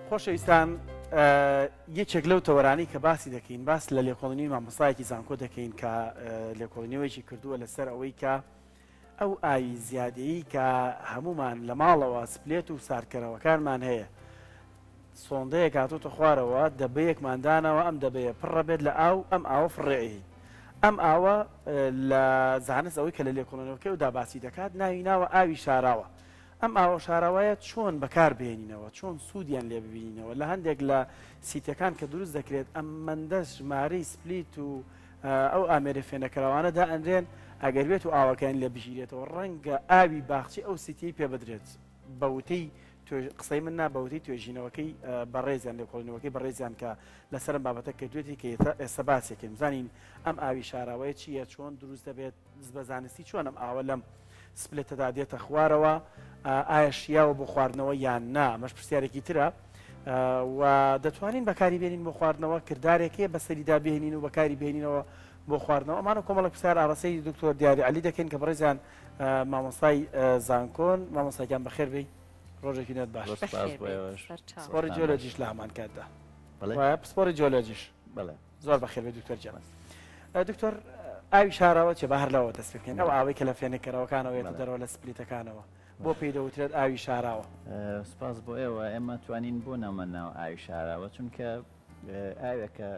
خۆشەویستان یەکێک لەو تەوەرانی کە باسی دەکەین باس لە لێکۆڵینی مامۆستایەکی زانکۆ دەکەین کە لێکۆڵینەوەیکی کردووە لەسەر ئەوەی کە ئەو ئاوی زیادەیی کە هەمومان لە ماڵەوە سپلێت و سارکەرەوەکانمان هەیە سۆندەیە کاتۆتە خوارەوە دەبەیەکماندانەوە ئەم دەبەیە پڕە بێت لە ئاو ئەم ئاوە فڕێعی ئەم ئاوە لە زانست ئەوەی کە لە لێکۆڵینەوەکەی و داباسی دەکات ناوی ناوە ئاوی شاراوە ئەم ئاوە شاراوایە چۆن بەکار بهێنینەوە چۆن سوودیان لێ ببینینەوە لە هەندێک لە سیتەکان کە دروست دەکرێت ئەم مەندە ژمارەی سپلیت و ئەو ئامێرە فێنەکەراوانەدا ئەندرێن ئەگەر بێت و ئاوەکان لێ بژیرێتەوە ڕەنگە ئاوی باخچی ئەو سیتی پێ بدرێت بەوتەی قسەی من نا بەوتەی توێژینەوەکەی بەڕێزیان لێکۆڵینەوەکەی بەڕێزیان کە لەسەر بابەتە کردوێتی کە ئێستا باسێکین بزانین ئەم ئاوی شاراوەیە چییە چۆن دروست دەبێت بەزانستی چۆن ئەم ئاوە لەم سپلێتەدا دێتە خوارەوە ئایا شیاوە بۆ خواردنەوە یان نا ئەمەش پرسیارێکی ترە و دەتوانین بەکاری بێنین بۆ خواردنەوە کردارێکەیە بەسەریدا بهێنین و بەکاری بهێنینەوە بۆ خواردنەوە ئەمانە کۆمەڵک پرسیار ئاڕاستەی دکتۆر دیاری عەلی دەکەین کە بەڕێزیان مامۆستای زانکۆن مامۆستایان بەخێر بێی ڕۆژێکی نێت باش سپۆری جیۆلۆجیش لە هەمان کاتدا پسپۆری جیۆلۆجیش زۆر بەخێر بێ دکتۆر جەمەل دکتۆر ئاوی شاراوە چێ بە هەر لەوە دەست بکەین ئەو ئاوەی کە لە فێنەکەرەوەکانەوە دەرەوە لە سپلیتەکانەوە بۆ پێی دەوترێت ئاوی شاراوە سپاس بۆ ئێوە ئێمە توانین بۆ نەمە ناو ئاوی شاراوە چونکە ئاوێکە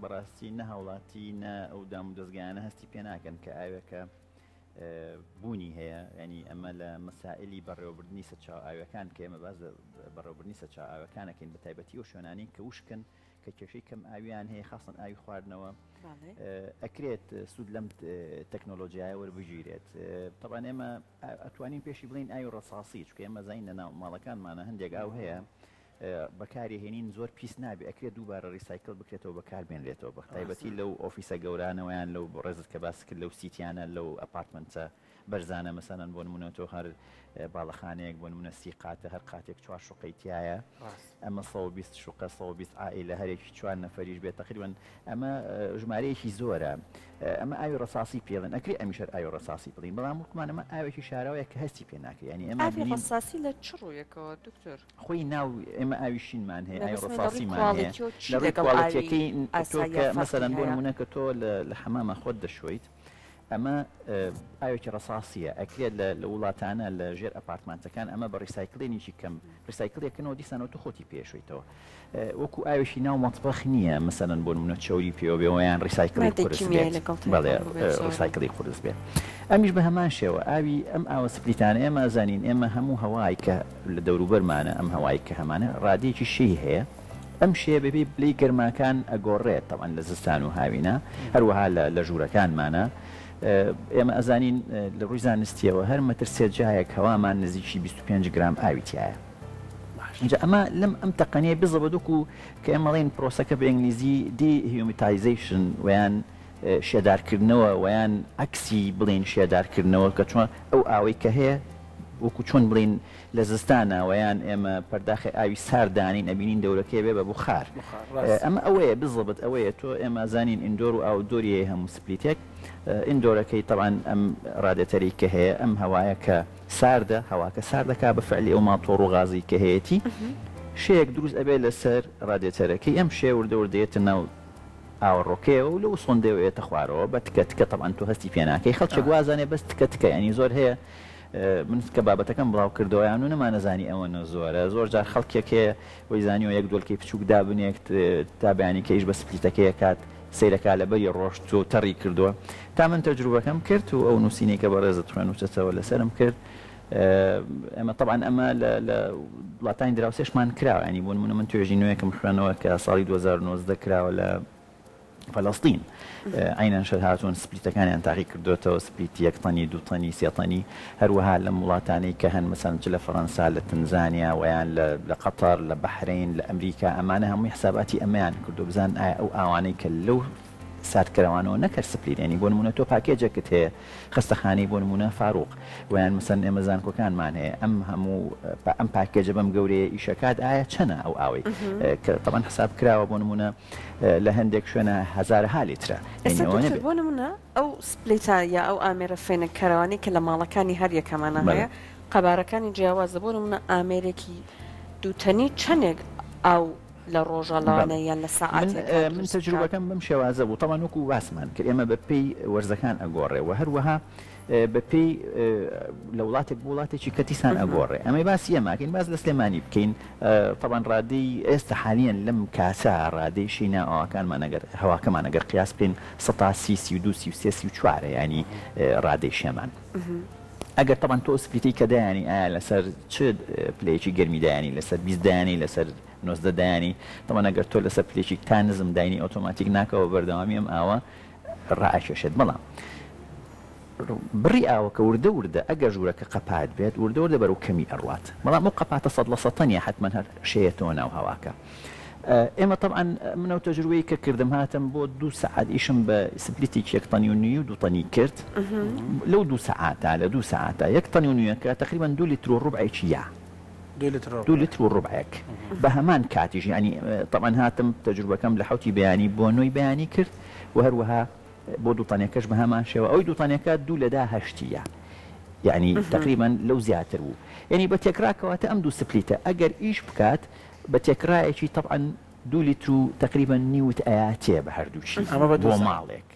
بەڕاستی نە هەوڵاتی نە ئەو دام و دەستگایانە هەستی پێ ناکەن کە ئاوێکە بوونی هەیە ینی ئەمە لە مەسائلی بەڕێوەبردننی سەرچاو ئاوەکان کە ئێمە باز بەڕێوەبردننی سەرچاو ئاوەکانەکەین بە تایبەتی و شوێنانی کە وشکن کە کێشەی کەم ئاویان هەیە خاصن ئاوی خواردنەوە ئەکرێت سوود لەم تەکنۆلۆژیایە وەربژیرێت طبعا ئێمە ئەتوانین پێشی بڵین ئاوی ڕەساسی چکە ئێمە زین لە ناو ماڵەکانمانە هەندێک ئاو هەیە بەکارهێنین زۆر پیس نابێ ئەکرێت دووبارە ریسایکل بکرێتەوە بەکاربێنرێتەوە بە تایبەتی لەو ئۆفیسە گەورانەوەیان لەو ڕێزت کە باس کرد لەو سیتیانە لەو ئەپارتمنتە بەرزانە مەسەن بۆ نمونە تۆ هەر باڵەخانەیەک بۆ نمونە سی قاتە هەر قاتێک 4 شوقەیتیایە ئەمە 120 شوقە 120 عائیلە هەرێکی 4 نەفەریش بێت تقریبا ئەمە ژمارەیەکی زۆرە ئەمە ئاوی ڕەساسی پێڵێن ئەکری ئەمیشەر ئاوی ڕەساسی بڵین بەڵام وەکمان ئەمە ئاوێکی شاراوەیە کە هەستی پێ ناکە ینی ئەمە ئاوی ڕەساسی لە چ ڕوویەکەوە دکتۆر خۆی ناو ئێمە ئاویشینمان هەیە ئاوی ڕەساسیمان هەیە لە ڕێی کواڵیتیەکەی تۆ کە مەسەرەن بۆ نمونە کە تۆ لە حەمامە خۆت دەشۆیت ئەمە ئاوێکی ڕەساسیە ئەکرێت لە وڵاتانە لە ژێر ئەپارتمانتەکان ئەمە بە ڕیسایکلێنیی کەم ڕیسایکلێکەوە دیسانەوە تو خۆتی پێشویتەوە وەکو ئاوێکی ناو مەتبەخ نییە مەسەرەن بۆ نمونە چۆری پێوە بێەوەیان ڕیسایکلی قورس بێت بەڵێ ڕیسایکلی قورس بێت ئەمیش بە هەمان شێوە ئاوی ئەم ئاوە سپلیتانە ئێمە زانین ئێمە هەموو هەوای کە لە دەوروبەرمانە ئەم هەوای کە هەمانە ڕادێکی شەی هەیە ئەم شێ بەبێ بلەی گەرماکان ئەگۆڕێت تەوان لە زستان و هاوینە هەروەها لە ژوورەکانمانە ئێمە ئەزانین لە ڕووی زانستیەوە هەر مەتر سێجایەک هەوامان نزیکی 25 گرام ئاویتیایە اینجا ئەمە لەم ئەم تەقەنیە بزەبدوک و کە ئێمەڵێن پرۆسەکە بە ئینگلیزی دیهیومیتایزیشن ویان شێدارکردنەوە ویان ئەکسی بڵین شێدارکردنەوە کە چۆن ئەو ئاوەی کە هەیە وەکو چۆن بڵین لە زستانە ویان ئێمە پەرداخی ئاوی ساردانین ئەبینین دەورەکەی بێ بە بخار ئەمە ئەوەیە بزەبت ئەوەیە تۆ ئێمە زانین ئیندۆر و ئاودۆریە هەموو سپلیتێک ئیندۆرەکەی طبعاً ئەم ڕادەتەری کە هەیە ئەم هەوایە کە ساردە هەواکە ساردەکا بە فعلی ئەو ماتۆڕ و غازی کە هەیەی شەیەک دروست ئەبێ لەسەر ڕادێتەرەکەی ئەم شێ وردەوردێتە ناو ئاوەڕۆکەیەوە و لەو سۆندەوێتە خوارەوە بە تکە تکە طبعاً تۆ هەستی پێناکەی خەڵکێک وازانێ بەس تکە تکە ینی زۆر هەیە من کە بابەتەکەم بڵاو کردەوەیان و نەمانەزانی ئەوەنە زۆرە زۆر جار خەڵکێکێ وەی زانیەوە یەک دۆلکەی بچووک دابنێک تابیانی کەیش بە سپلیتەکەیە کات سیرەکە لە بەری ڕۆشت و تەڕی کردووە تا من تەجروبەکەم کرد و ئەو نووسینێکە بە ڕێزت خوێن وچەتەوە لەسرم کرد ئەمە طبعا ئەمە لە وڵاتانی دراوسێشمان کراوە ینی بۆ نمونە من توێژی نوێیەکم خوێنەوە کە ساڵی 2009 کراوە لە فەلەستین عینەن شەر هاتوون سپلیتەکانیان تاقی کردوێتەوە سپلیتی 1 تەنی 2 تەنی 3 تەنی هەروەها لە وڵاتانەی کە هەن مەسەن لە فەڕەنسا لە تنزانیا ویان لە قەتەر لە بەحرین لە ئەمریکا ئەمانە هەمووی حساباتی ئەمەیان کردو بزان ئایا ئەو ئاوانەی کە لەو ساردکەرەوانەوە نەکرد سپلیر ینی بۆ نمونە تۆ پاکێجێکت هەیە خستەخانەی بۆ نمونە فاروق ویان مەسەن ئێمە زانکۆکانمان هەیە ئەم هەموو ئەم پاکێجە بەم گەورەیە ئیشەکات ئایا چەنە ئەو ئاوەی کە طبعاً حساب کراوە بۆ نمونە لە هەندێک شوێنە هەزارها لیترە بۆ نمونە ئەو سپلیتە یا ئەو ئامێرە فێنەکەرەوانی کە لە ماڵەکانی هەر یەکەمانە هەیە قەبارەکانی جیاوازە بۆ نمونە ئامێرێکی دووتەنی چەندێک ئاو لە ڕۆژەڵانە یان لە ساعات من تەجروبەکەم بەم شێوازە بوو تەمان وەکو باسمان کرد ئێمە بە پێی وەرزەکان ئەگۆڕێەوە هەروەها بە پێی لە وڵاتێک وڵاتێکی کەتیسان ئەگۆڕێ ئەمەی باسی ئەماکەین باز لە سلێمانی بکەین طبعاً ڕادەی ئێستا حالیان لەم کاسە ڕادەی شینە ئەوەکانمان ئەگەر هەواکەمان ئەگەر قیاس بکەین 132 ینی ڕادەی شێمان ئەگەر طبعاً تۆ سپلیتی کە دایانی ئایا لەسەر چ پلەیەکی گەرمی دایانی لەسەر 20 دایانی لەسەر 90 دایانی طبعاً ئەگەر تۆ لەسەر پلێکی تانزم داینی ئۆتۆماتیک ناکەوە بەردەوامی ئەم ئاوە ڕائکێشێت بەڵام بڕی ئاوەکە وردە ئەگەر ژوورەکە قەپات بێت وردە بەرەو کەمی ئەڕوات بەڵام ئەو قەپاتە 100% حتمما هەر شەیەتەوە ناو هەواکە ئێمە طبعاً منەوە تەجروبەیە کە کردم هاتم بۆ 2 سەعات ئیشم بە سپلیتێکی 1.5 تەنی و 2 تەنی کرد لەو 2 سەعاتە لە 2 سەعاتە 1 تەنی و نیوەکە تقریبا 2 لیتر و ڕوبعێکی یا 2 لیتر و ڕوبعێک بە هەمان کاتیش ینی طبعاً هاتم تەجروبەکەم لە حوتی بەیانی بۆ نوۆی بەیانی کرد و هەروەها بۆ 2 تەنێکەش بە هەمان شێوە ئەوی 2 تەنێکە 2 لە 10 یعنی تقریبا لەو زیاتر بوو یعنی بە تێکراکەواتە ئەم 2 سپلیتە ئەگەر ئیش بکات بە تێکرایەکی طبعاً 2 لیتر و تقریبا نیوت ئاياتێ بە هەردووچی بۆ ماڵێک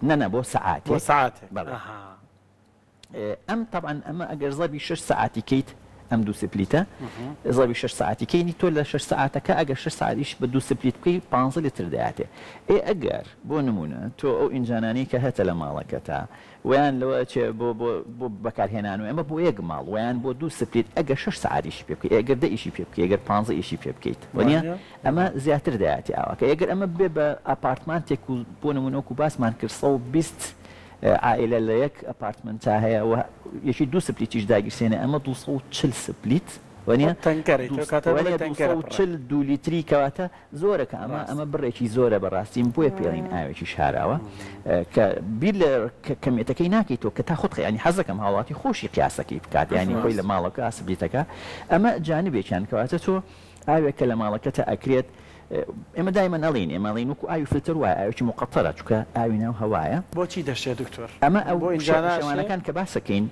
نەنە بۆ سەعاتێک ئەم طبعاً ئەمە ئەگەر زەبی 6 ساعتی کەیت ئەم 2 سپلیتە زەبی 6 ساعتی کەینی تۆ لە 6 ساعتەکە ئەگەر 6 ساعتیش بە 2 سپلیت بکەی 15 لیتر دەیاتێ ئەگەر بۆ نمونە تۆ ئەو ئینجانانی کە هەتە لە ماڵەکەتە ویان لەوە چێ بۆ بەکارهێنان و ئەمە بۆ یەک ماڵ ویان بۆ 2 سپلیت ئەگەر 6 ساعتیشی پێ بکەی ئەگەر 10 ئیشی پێ بکەی ئەگەر 15 ئیشی پێ بکەیت وانە ئەمە زیاتر دەیاتی ئاوەکە ئەگەر ئەمە بێ بە ئاپارتمانتێک و بۆ نمونەوەکو باسمان کرد 120 عائلە لە یەک ئەپارتمنتا هەیە و یەکی 2 سپلیتیش داگیرسێنە ئەمە 240 سپلیت وانە 2 لیتری کەواتە زۆرەکە ئەمە بڕێکی زۆرە بەڕاستیم بۆیە پێڵین ئاوێکی شاراوە کە بیر لە کەمێتەکەی ناکەیتەوە کە تا خۆت ینی حەزەکەم هاوڵاتی خۆشی قیاسەکەی بکات ینی خۆی لە ماڵەکە سپلیتەکە ئەمە جانبێکیان کەواتە تۆ ئاوێکە لە ماڵەکەتە ئەکرێت ئێمە دایمە نەڵین ئێمەڵین وەکو ئاوی فلتر وایە ئاوێکی مقەتەرە چونکە ئاوی ناو هەوایە بۆچی دەشێت دکتۆر ئەمە ئەو شەوانەکان کە باسەکەین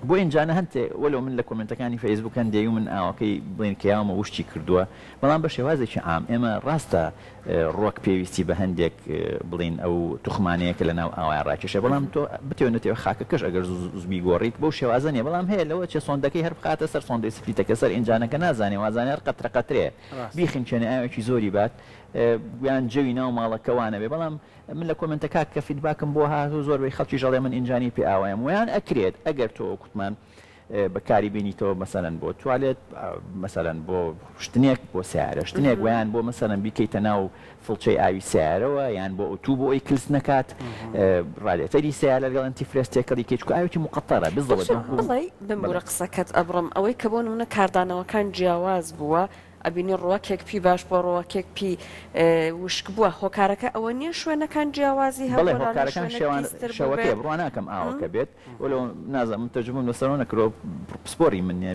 بۆ ئینجانە هەندێ وەلو من لە کۆمنتەکانی فەیسبوکان دێ و من ئاوەکەی بڵین کە یاومە وشتی کردووە بەڵام بە شێوازێکی عام ئێمە ڕاستە ڕۆک پێویستی بە هەندێک بڵین ئەو توخمانەیە کە لە ناو ئاوای ڕاکێشە بەڵام تۆ بتێونێتەوە خاکەکەش ئەگەر زومی گۆڕیت بۆ شێوازە نیە بەڵام هەیە لەوە چێ سۆندەکەی هەر بخاتە سەر سۆندەی سپلیتەکە سەر ئینجانەکە نازانێ وازانێر قەترە بیخینچێنێ ئاوێکی زۆری بات گویان جەوی ناو ماڵەکەوانە بێ بەڵام من لە کۆمنتەکە کە فیدباکم بۆ هاتوو زۆربەی خەڵکی ژەڵێ من ئینجانی پێ ئاوایم ویان ئەکرێت ئەگەر تۆ کوتمان بەکاری بینیتەوە مەسەرەن بۆ توالێت مەسەرەن بۆ شتنێک بۆ سیارە شتنێک ویان بۆ مەسەرەن بیکەیتە ناو فڵچەی ئاوی سیارەوە یان بۆ ئۆتوو بۆ ئەوی کلس نەکات ڕادێتەری سیارە لەگەڵ ئەنتی فرێستێکەڵی کێچکو ئاوێکی مقەتەرە بزڵێت بڵێ بمبورە قسەکەت ئەبڕم ئەوەی کە بۆ نمونە کاردانەوەکان جیاواز بووە ئەبینی ڕۆکێک پی باش بۆ ڕۆکێک پی وشک بووە هۆکارەکە ئەوە نییە شوێنەکان جیاوازی هەڵێکارەکان شەوەکە بڕوا ناکەم ئاوەکە بێت وەلو نازانم تەرجمەم لەسەرەوە نەکرۆ پسپۆری منە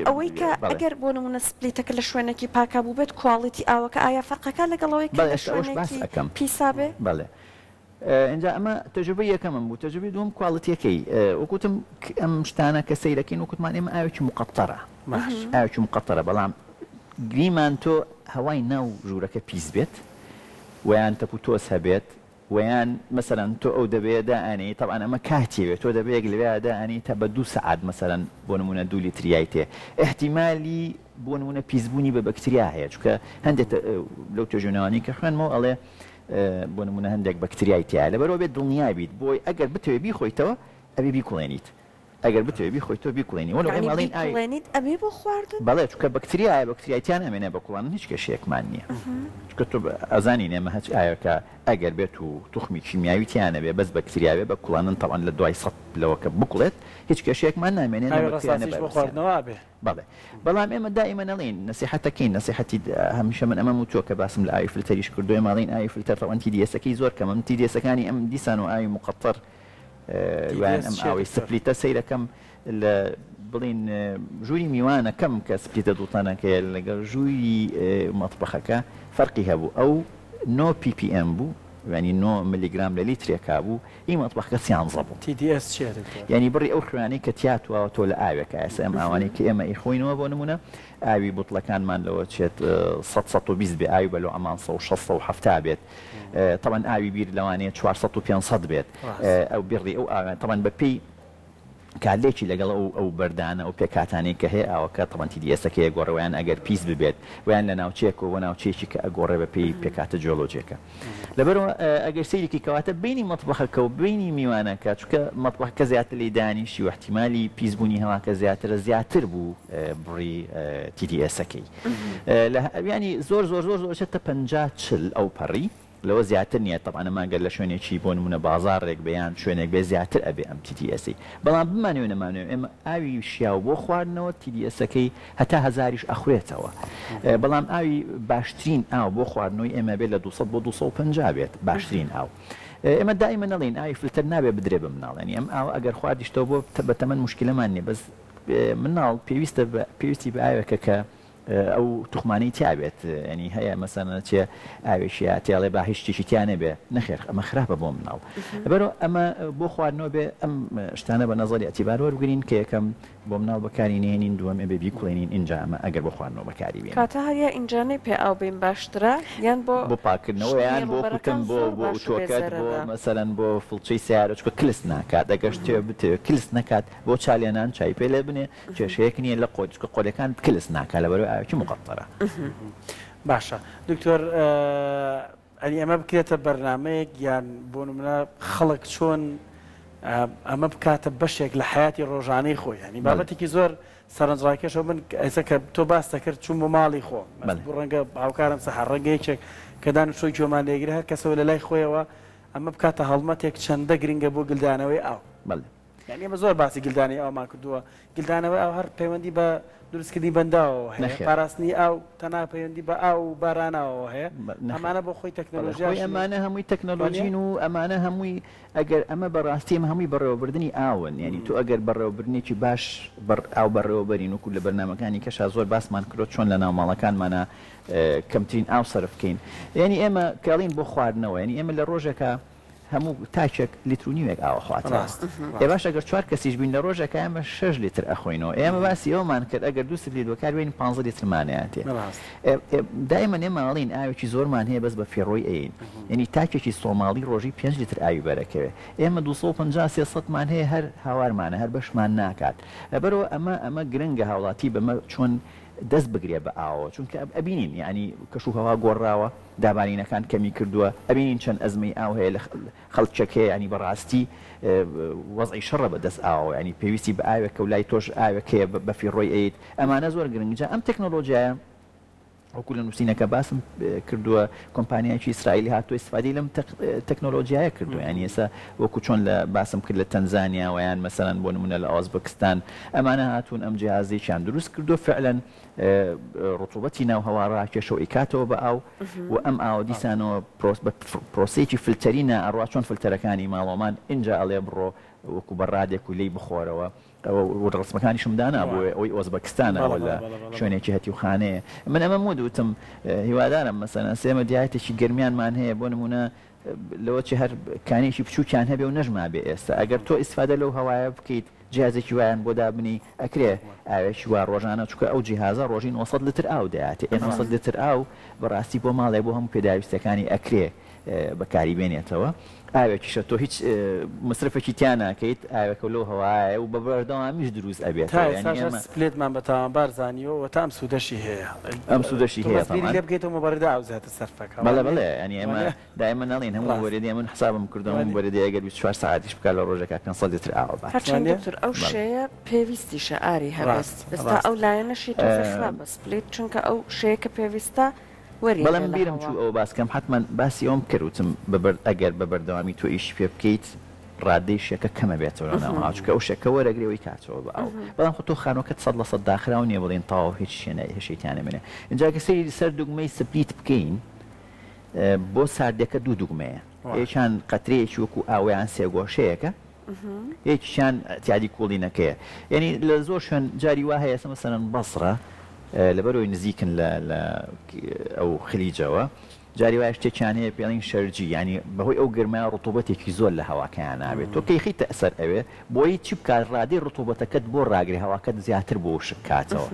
ئەوەی کە ئەگەر بۆ نمونە سپلیتەکە لە شوێنێکی پاکا بوو بێت کواڵیتی ئاوەکە ئایا فەرقەکە لەگەڵەوەی کە پیسابێ بەڵێ اینجا ئەمە تەجربە یەکەمم بوو تەجربی دوم کواڵیتیەکەی وەکوتم ئەم شتانە کە سەیرەکەین وەکوتمان ئێمە ئاوێکی مقەتەرە ئاوێکی مقەتەرە بەڵام گریمان تۆ هەوای ناو ژوورەکە پیس بێت ویان تەپوتۆس هەبێت ویان مەسەرەن تۆ ئەو دەبێت دائانی طبعا ئەمە کاتێوێت تۆ دەبێت لەوێ دائانی تا بە 2 سەعات مەسەرەن بۆ نمونە 2 لیتریای تێ احتیمالی بۆ نمونە پیسبوونی بە بەکتریا هەیە چونکە هەندێک لەو تۆژێنەوانی کە خوێنمەوە ئەڵێ بۆ نمونە هەندێک بەکتریای تیا لەبەرەوە بێت دڵنیای بیت بۆی ئەگەر بتوێ بیخۆیتەوە ئەبێ بیکوڵێنیت ئەگەر بتوێ بیخۆیتەوە بیکوڵێنی وەڵێنیت ئەبێ بۆ خواردن بەڵێ چونکە بەکتریایە بەکتریایتیان ئەمێنێ بە کوڵان هیچ کێشەیەکمان نییە چونکە تۆ ئەزانی نێمە هەچ ئاوەکە ئەگەر بێت و توخمی کیمیاویتیانە بێ بەس بەکتریاوێ بە کوڵانن تەوان لە دوای سەد لەوەکە بکوڵێت هیچ کێشەیەکمان نامێنێن بەڵێ بەڵام ئێمە دائیمە نەڵێن نەسیحەتەکەین نەسیحەتی هەمیشە من ئەمە وتووە کە باسم لە ئاوی فلتەریش کردووە ماڵین ئاوی فلتەر ڕەوەن TDS-ەکەی زۆر کەمە من TDS-ەکانی ئەم دیسان و ئاوی مقەتەر ویان ئەم ئاوی سپلیتە سەیرەکەم لە بڵین ژووری میوانە کەم کە سپلیتە دووتانەکە لەگەڵ ژووری مەطبەخەکە فەرقی هەبوو ئەو 9 ppm بوو ینی 9 میلیگرام لە لیترێکا بوو ئی مەطبەخەکە سیانزە بوو TDS چێت ینی بڕی ئەو خوێنەی کە تیاتوە تۆ لە ئاوێکە ئێستا ئەم ئەوانەی کە ئێمە ئیخۆینەوە بۆ نمونە ئاوی بوتڵەکانمان لەوە چێت 120 بێ ئاوی بەلو ئەمان 670 بێت طبعا ئاوی بیر لەوانەیە 400 و 500 بێت ئەو بڕی ئەو ئاوان طبعا بەپێی کالێکی لەگەڵ ئەو بەردانە و پێکاتانی کە هەیە ئەوکە تەمەتی دیێسەکەی گۆڕەوەیان ئەگەر پیس ببێت ویان لە ناوچێک و ناوچێکی کە ئەگۆڕێ بە پێی پێکاتە جۆلۆجیەکە لەبەرەوە ئەگەر سەیرێکی کەواتە بینی مەطبەخەکە و بینی میوانەکە چونکە مەطبەخەکە زیاتر لی دانیشی و احتیمالی پیسبوونی هەواکە زیاتر بوو بڕی TDSەکەی ینی زۆر زۆر زۆر زۆرچێتە 50 ئەو پەڕی لەوە زیاتر نییە طبعا ئەماگەر لە شوێنێکی بۆ نمونە بازارێک بەیان شوێنێک بێ زیاتر ئەبێ ئەم TDSی بەڵام بمانوێ نەمانوێ ئێمە ئاوی شیاو بۆ خواردنەوە TDSەکەی هەتا هەزاریش ئەخورێتەوە بەڵام ئاوی باشترین ئاو بۆ خواردنەوەی ئێمە بێت لە 200 بۆ 250 بێت باشترین ئاو ئێمە دائیمە نەڵێن ئاوی فلتر نابێ بدرێ بە مناڵێنی ئەم ئاو ئەگەر خواردیشتەوە بۆ بە تەمەن مشکلەمان نیە بەس مناڵ پێویستی بە ئاوێکە کە ئەو توخمانەی تیابێت ینی هەیە مەسەنە چێ ئاوێشیە تێڵێ با هیچ شتێکی تیانێ بێ نەخێر ئەمە خراپە بۆ مناڵ لەبەرەوە ئەمە بۆ خواردنەوە بێ ئەم شتانە بە نەزەری ئەتیبار وەربگرین کە یەکەم بۆ مناڵ بەکاری نێنین دووەم ئێ بێ بیکوڵێنین اینجا ئەمە ئەگەر بۆ خواردنەوە بەکاری بێن کاتە هەریە ئینجانەی پێ ئاو بین باشترە یان بۆ پاکردنەوە یان بۆ کوتم بۆ چۆکەت بۆ مەسەرەن بۆ فڵچەی سیارە چکە کلس ناکات ئەگەر شتێ بتێ کلس نکات بۆ چالێنان چای پێ لێ بنێ کێشەیەک نییە لە قۆچکە قۆلەکان کلس ناکات لەبەرەوەی ئاوێکی مقەتەرە باشە دکتۆر ئەنی ئەمە بکرێتە بەرنمەیەک یان بۆ نمونە خەڵک چۆن ئەمە بکاتە بەشێک لە حیاتی ڕۆژانەی خۆی ینی بابەتێکی زۆر سەرنجڕاکێشەوە من ئەسە کە تۆ باس دەکرد چوون بۆ ماڵی خۆ ڕەنگە هاوکارم سەحر ڕەنگەیەکێک کە دانیشتۆی جۆمان لێگرە هەر کەسەوە لە لای خۆیەوە ئەمە بکاتە هەڵمەتێک چەندە گرنگە بۆ گلدانەوەی ئاو یعنی ئەمە زۆر باسی گلدانی ئەومان کردووە گلدانەوەی ئاو هەر پەیوەندی بە دروستکردنی بەنداوە هەیە پاراستنی ئاو تەنها پەیوەندی بە ئاو و باراناوە هەیە ئەمانە بۆ خۆی تەکنۆلۆژیای ئەمانە هەمووی تەکنۆلۆژین و ئەمانە هەمووی ئەگەر ئەمە بەڕاستی ئەمە هەمووی بەڕێوەبردننی ئاون یعنی تو ئەگەر بەڕێوەبردنێکی باش ئاو بەڕێوەبەرین وکو لە بەرنامەکانی کەشا زۆر باسمان کرۆ چۆن لە ناوماڵەکانمانە کەمترین ئاو سەرفکەین یعنی ئێمە کاڵین بۆ خواردنەوە ینی ئێمە لە ڕۆژێکە هەموو تاچێک لیترونیوێک ئاوەخواتەوە ئێ باش ئەگەر 4 کەسیش بین لە ڕۆژەکە ئەمە 6 لیتر ئەخۆینەوە ئێمە باسی ئەومان کرد ئەگەر 2 لیتر بەکار بێنین 15 لیترمانەیەتێ دائما ئێمەڵین ئاوێکی زۆرمان هەیە بەس بە فێڕۆی ئەین یعنی تاکێکی سۆماڵی ڕۆژی 5 لیتر ئاوی بەرەکەوێ ئێمە 250-300مان هەیە هەر هاوارمانە هەر بەشمان ناکات لەبەرەوە ئەمە گرنگە هاوڵاتی بەمە چۆن دەست بگرێ بە ئاوە چونکە ئەبینین یعنی کەش و هەوا گۆڕاوە دابارینەکان کەمی کردووە ئەبینین چەند ئەزمەی ئاو هەیە لە خەڵکێک ینی بەڕاستی وەزعی شەڕە بەدەست ئاوە ینی پێویستی بە ئاوێکە و لای تۆش ئاوێکەیە بە فیڕۆی ئەیت ئەمانە زۆر گرنگجا ئەم تەکنۆلۆژیایە وەکو لە نووسینەکە باسم کردووە کۆمپانیایکی ئیسرائیلی هاتووە استفادەی لەم تەکنۆلۆژیایە کردووە ینی ئێستا وەکو چۆن لە باسم کرد لە تەنزانیا ویان مەسەرەن بۆ نمونە لە ئۆزبکستان ئەمانە هاتوون ئەم جیهازێکیان دروست کردو فعلا ڕتوبەتی ناو هەوا ڕاکێشەوە ئیکاتەوە بە ئاو و ئەم ئاوە دیسانەوە پرۆسەیەکی فلتەرینە ئەڕوا چۆن فلتەرەکانی ماڵۆمان اینجا ئەڵێ بڕۆ وەکو بەڕادێک و لی بخۆرەوە ڕسمەکانی شمدانا بۆ ئەوی ئۆزبەکستانەوە لە شوێنێکی هەتیوخانەیە من ئەمە مودوتم هیوادارم مەسەلەن سێمە دیایەتێکی گرمیانمان هەیە بۆ نمونە لەوەی هەر کانێکی بچووکیان هەبێ و نەژما بێ ئێستا ئەگەر تۆ ئیسفادە لەو هەوایە بکەیت جیازێکی وایان بۆ دابنی ئەکرێ ئاوێکی وا ڕۆژانە چکە ئەو جیهازە ڕۆژین 900 لیتر ئاو دەیاتێ 900 لیتر ئاو بەڕاستی بۆ ماڵێ بۆ هەموو پێداویستەکانی ئەکرێ بەکاری بێنێتەوە ئاوێکیشە تۆ هیچ مصرفێکی تیان ناکەیت ئاوێکە لەو هەوایە و بە بەردەوامیش دروست ئەبێت سپلێتمان بە تاوانبار زانیەوە تا ئەم سوودەشی هەیە ئەم سوودەشی هەیە لێ بگەیتەوە مەبەردا ئاوزاتە سەرفەکە بەڵێ بڵێ ینی ئێمە دائما نەڵێن هەموو وەرێدی من حسابم کردەوە وەرێدی ئەگەر 24 ساعتیش بکات لە ڕۆژێکە 500 لیتر ئاو بات هەرچەند دکتۆر ئەو شەیە پێویستیشە ئاری هەبست ئێستا ئەو لایەنەشی تۆفێشلا بە سپلێت چونکە ئەو شەیە کە پێویستە بەڵام بیرم چوو ئەو باسکەم حتمما باسی ئەوم کردوتم ئەگەر بە بەردەوامی تۆ ئیش پێ بکەیت ڕادەی شێکە کەمە بێتەوە ناوچکە ئەو شەکە وەرەگرێەوەی کاتەوە بە ئەو بەڵام خۆ تۆ خانۆکەت 100% داخراو نییە بڵێن تاوا هیچ شوێنە هێشەیتیانە منێ اینجا کە سەیری سەر دوگمەی سپلیت بکەین بۆ ساردەکە دوو دوگمەیە یەکیان قەترەیەکی وەکو ئاویان سێگۆشەیەکە یەکیشان تیادی کوڵینەکەیە یعنی لە زۆر شوێن جاری وا هەیە مەسەلەن بەسڕە لەبەرەوەی نزیکن لە ئەو خلیجەوە جاری وایە شتێکیانەیە پێڵین شەرجی ینی بەهۆی ئەو گرمای ڕتوبەتێکی زۆر لە هەواکەیان نابێت تۆ کەیخیتە ئەسەر ئەوێ بۆی چی بکات ڕادەی ڕتوبەتەکەت بۆ ڕاگری هەواکەت زیاتر بۆ شک کاتەوە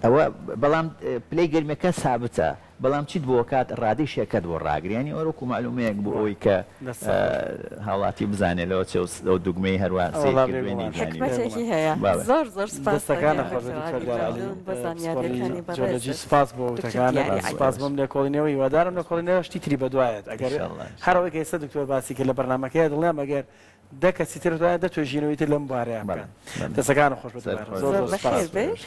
ئەوە بەڵام پلەی گەرمەکە سابتە بەڵام چیت بۆ کات ڕادەی شێکەت بۆ ڕاگریانی ئەوەکو معلومەیەک بۆ ئەوی کە هاوڵاتی بزانێت لەوە ئەو دوگمەی هەروە حکمەتێکی هەیە زۆر زۆر جۆلۆجی سپاس بۆ وتەکانە سپاس بۆم لە کۆڵینەوەی هیوادارم لە کۆڵینەوە شتی تری بەدوایەت ئەگەر هەرەوەی کە ئێستا دکتۆر باسی کرد لە بەرنامەکەیە دڵێم ئەگەر دە کەسی تر دەتوێژینەوەی تر لەم بارەیان بکەن دەستەکانە خۆش بێت.